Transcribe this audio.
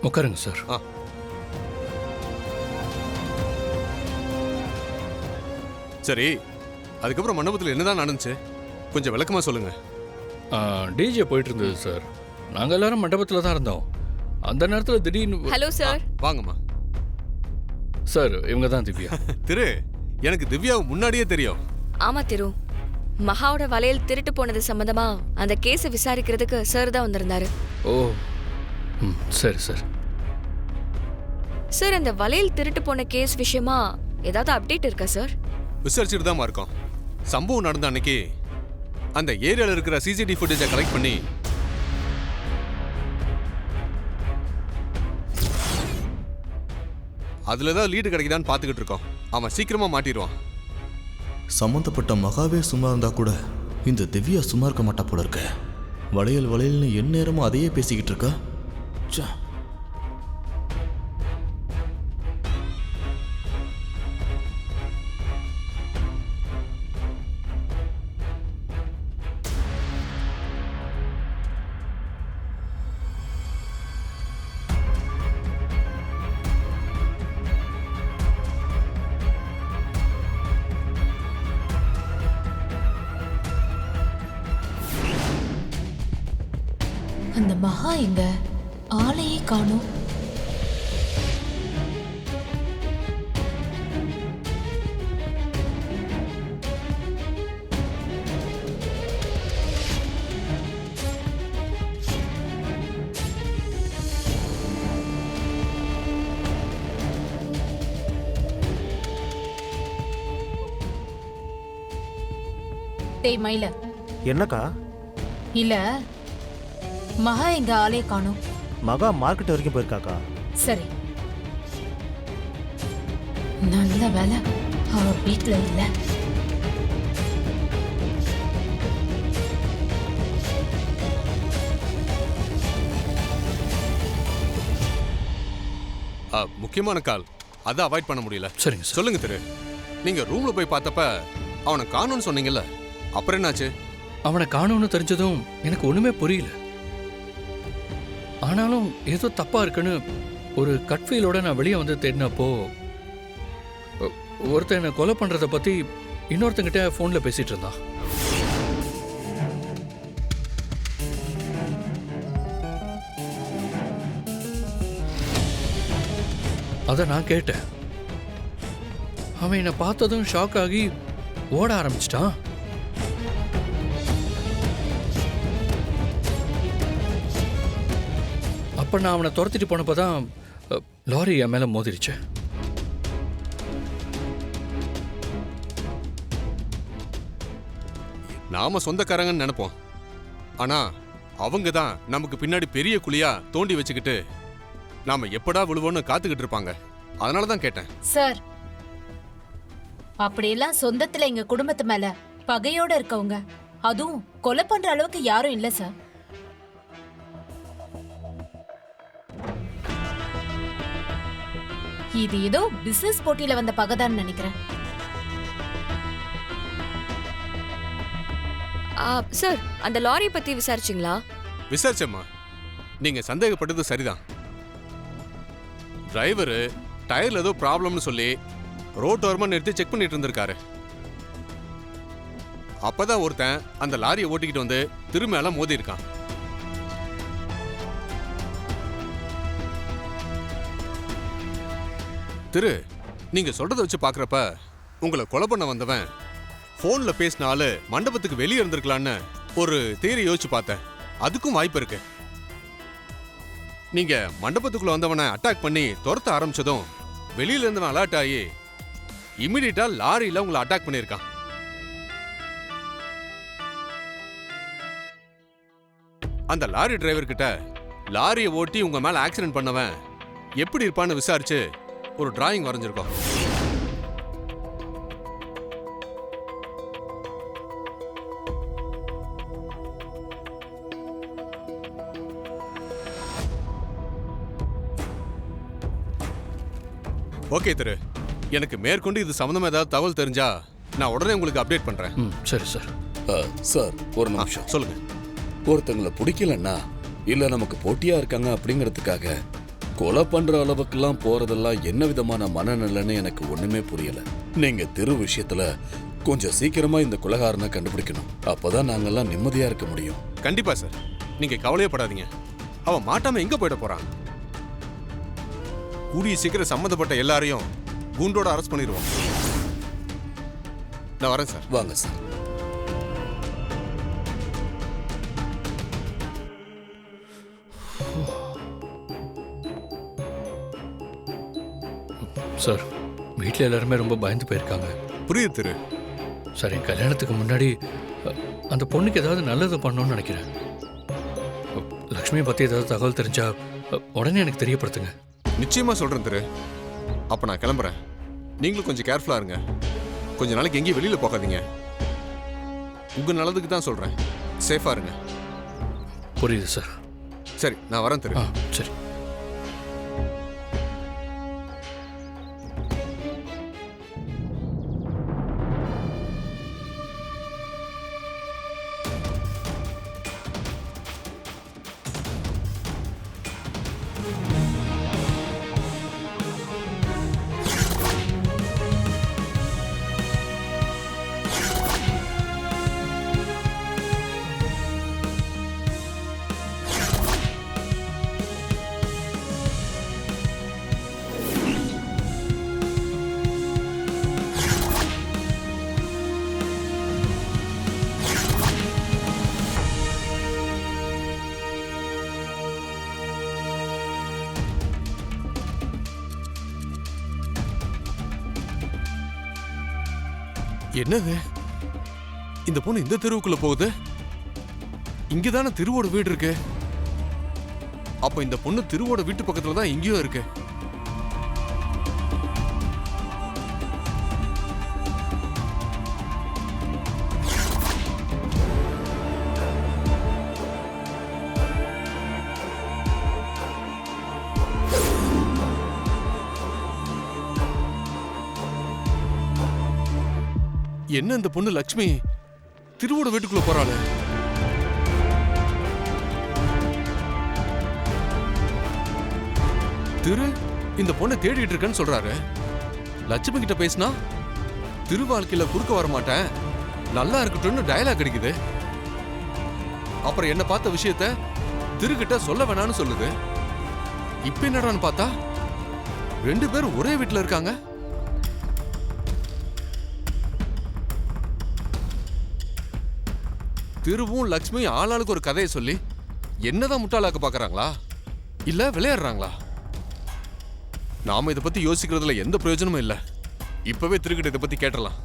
உட்காருங்க சார். சரி, அதுக்கப்புறம் மண்டபத்தில் என்னதான் நடந்துச்சு கொஞ்சம் விளக்கமா சொல்லுங்க. டிஜே போயிட்டு இருந்தது சார். நாங்கள் எல்லாரும் மண்டபத்தில் தான் இருந்தோம். அந்த நேரத்தில் திடீர்னு ஹலோ சார். வாங்கம்மா. சார், இவங்க தான் திவ்யா. திரு, எனக்கு திவ்யாவை முன்னாடியே தெரியும். ஆமா திரு, மகாவோட வளையல் திருட்டு போனது சம்பந்தமா அந்த கேஸை விசாரிக்கிறதுக்கு சார் தான் வந்திருந்தாரு. ஓ, சரி சார். சார், அந்த வளையல் திருட்டு போன கேஸ் விஷயமா ஏதாவது அப்டேட் இருக்கா சார்? விசாரிச்சுட்டு தான் இருக்கோம். சம்பவம் நடந்த அன்னைக்கு அந்த ஏரியாவில் இருக்கிற சிசிடிவி ஃபுட்டேஜை கலெக்ட் பண்ணி அதுல தான் லீடு கிடைக்குதான்னு பார்த்துக்கிட்டு இருக்கோம். அவன் சீக்கிரமா மாட்டிடுவான். சம்மந்தப்பட்ட மகாவே சும்மா இருந்தா கூட இந்த திவ்யா சும்மா இருக்க மாட்டா போல இருக்க. வளையல் வளையல்னு எந்நேரமும் அதையே பேசிக்கிட்டு இருக்கா. அந்த மகா எங்க? ஆளையே காணோம். டேய் மயில, என்னக்கா? இல்ல மகா எங்க? ஆளே காணோம். மகா மார்க்கெட் வரைக்கும் போயிருக்காக்கா. சரி, நல்ல வேலை அவ வீட்டுல இல்ல. முக்கியமான கால், அதை அவாய்ட் பண்ண முடியல. சரிங்க சார். சொல்லுங்க திரு, நீங்க ரூம்ல போய் பார்த்தப்ப அவனை காணும்னு சொன்னீங்கல்ல, அப்புறம் என்னாச்சு? அவனை காணும்னு தெரிஞ்சதும் எனக்கு ஒண்ணுமே புரியல. ஆனாலும் ஏதோ தப்பா இருக்குன்னு ஒரு கட்ஃபீலோட நான் வெளியே வந்து தேடினப்போ ஒருத்தன் என்னை கொலை பண்றதை பத்தி இன்னொருத்தங்கிட்ட ஃபோன்ல பேசிட்டு இருந்தான். அதை நான் கேட்டேன். அவன் என்னை பார்த்ததும் ஷாக் ஆகி ஓட ஆரம்பிச்சிட்டான். அப்ப நான் அவனை துரத்திட்டு போனப்பதான் லாரி என் மேல மோதிருச்சு. நாம சொந்தக்காரங்கன்னு நினைப்போம், ஆனா அவங்க தான் நமக்கு பின்னாடி பெரிய குழியா தோண்டி வச்சுக்கிட்டு நாம எப்படா விழுவோன்னு காத்துக்கிட்டு இருப்பாங்க. அதனால தான் கேட்டேன். சார், அப்படியெல்லாம் சொந்தத்துல எங்க குடும்பத்து மேல பகையோட இருக்கவங்க, அதுவும் கொலை பண்ற அளவுக்கு யாரும் இல்ல சார். இது ஏதோ பிசினஸ் போட்டியில வந்த பகைதான் நினைக்கிறேன். சார், அந்த லாரி பத்தி விசாரிச்சிங்களா? விசாரிச்சம்மா. நீங்க சந்தேகப்பட்டது சரிதான். டிரைவரு டயர்ல ஏதோ ப்ராப்ளம்னு சொல்லி ரோட்டோரமா நிறுத்தி செக் பண்ணிட்டு இருந்திருக்காரு. அப்பதான் ஒருத்தன் அந்த லாரியை ஓட்டிக்கிட்டு வந்து திரும்ப மோதி இருக்கான். திரு, நீங்க சொல்றத வச்சு பாக்குறப்ப உங்களை கொலை பண்ண வந்தவன் போன்ல பேசின ஆளு மண்டபத்துக்கு வெளியே இருந்திருக்கலான்னு ஒரு தியரி யோசிச்சு பார்த்தேன். அதுக்கும் வாய்ப்பு இருக்கு. நீங்க மண்டபத்துக்குள்ள வந்தவனை அட்டாக் பண்ணி துரத்த ஆரம்பிச்சதும் வெளியில இருந்தவன் அலர்ட் ஆகி இமிடியட்டா லாரியில உங்களை அட்டாக் பண்ணிருக்கான். அந்த லாரி டிரைவர் கிட்ட லாரியை ஓட்டி உங்க மேல ஆக்சிடென்ட் பண்ணவன் எப்படி இருப்பான்னு விசாரிச்சு ஒரு டிராயிங் வரைஞ்சிருக்கோம். ஓகே திரு, எனக்கு மேற்கொண்டு இது சம்பந்தமா ஏதாவது தகவல் தெரிஞ்சா நான் உடனே உங்களுக்கு அப்டேட் பண்றேன். சரி சார். சார், ஒரு நிமிஷம். சொல்லுங்க. ஒருத்தங்களை பிடிக்கலன்னா இல்ல நமக்கு போட்டியா இருக்காங்க அப்படிங்கிறதுக்காக கொலை பண்ற அளவுக்குலாம் போறதெல்லாம் என்ன விதமான மனநிலைன்னு எனக்கு ஒண்ணுமே புரியல. நீங்க திரு விஷயத்துல கொஞ்சம் சீக்கிரமா இந்த கொலைகாரனை கண்டுபிடிக்கணும். அப்பதான் நாங்கெல்லாம் நிம்மதியா இருக்க முடியும். கண்டிப்பா சார், நீங்க கவலையப்படாதீங்க. அவன் மாட்டாம எங்க போயிட போறான்? கூடிய சீக்கிரம் சம்மந்தப்பட்ட எல்லாரையும் கூண்டோட அரெஸ்ட் பண்ணிடுவோம். நான் வரேன் சார். வாங்க சார். சார், வீட்டில் எல்லாருமே ரொம்ப பயந்து போயிருக்காங்க. புரியுது திரு. சார், என் கல்யாணத்துக்கு முன்னாடி அந்த பொண்ணுக்கு ஏதாவது நல்லது பண்ணணும்னு நினைக்கிறேன். லக்ஷ்மியை பற்றி ஏதாவது தகவல் தெரிஞ்சா உடனே எனக்கு தெரியப்படுத்துங்க. நிச்சயமா சொல்றேன் திரு. அப்ப நான் கிளம்புறேன். நீங்களும் கொஞ்சம் கேர்ஃபுல்லா இருங்க. கொஞ்ச நாளைக்கு எங்கேயும் வெளியில போகாதீங்க. உங்க நல்லதுக்கு தான் சொல்றேன். சேஃபா இருங்க. புரியுது சார். சரி, நான் வரேன் திரு. சரி. என்னது, இந்த பொண்ணு இந்த தெருவுக்குள்ள போகுது? இங்கதானே திருவோட வீடு இருக்கு. அப்ப இந்த பொண்ணு திருவோட வீட்டு பக்கத்துல தான் எங்கேயோ இருக்கு. என்ன இந்த பொண்ணு லக்ஷ்மி திருவோட வீட்டுக்குள்ள போறாளே? திரு இந்த பொண்ணை தேடிட்டு இருக்கேன்னு சொல்றாரு. லட்சுமி கிட்ட பேசினா திரு வாழ்க்கையில குறுக்க வர மாட்டேன், நல்லா இருக்கட்டும்னு டயலாக் அடிக்குது. அப்புறம் என்ன பார்த்த விஷயத்த திரு கிட்ட சொல்ல வேணாம்னு சொல்லுது. இப்ப என்னடான்னு பார்த்தா 2 பேரும் ஒரே வீட்டுல இருக்காங்க. திருவும் லக்ஷ்மியும் ஆளாளுக்கு ஒரு கதையை சொல்லி என்னதான் முட்டாளாக்க பாக்குறாங்களா, இல்ல விளையாடுறாங்களா? நாம இதை பத்தி யோசிக்கிறதுல எந்த பிரயோஜனமும் இல்ல. இப்பவே திருக்கிட்ட இதை பத்தி கேட்டலாம்.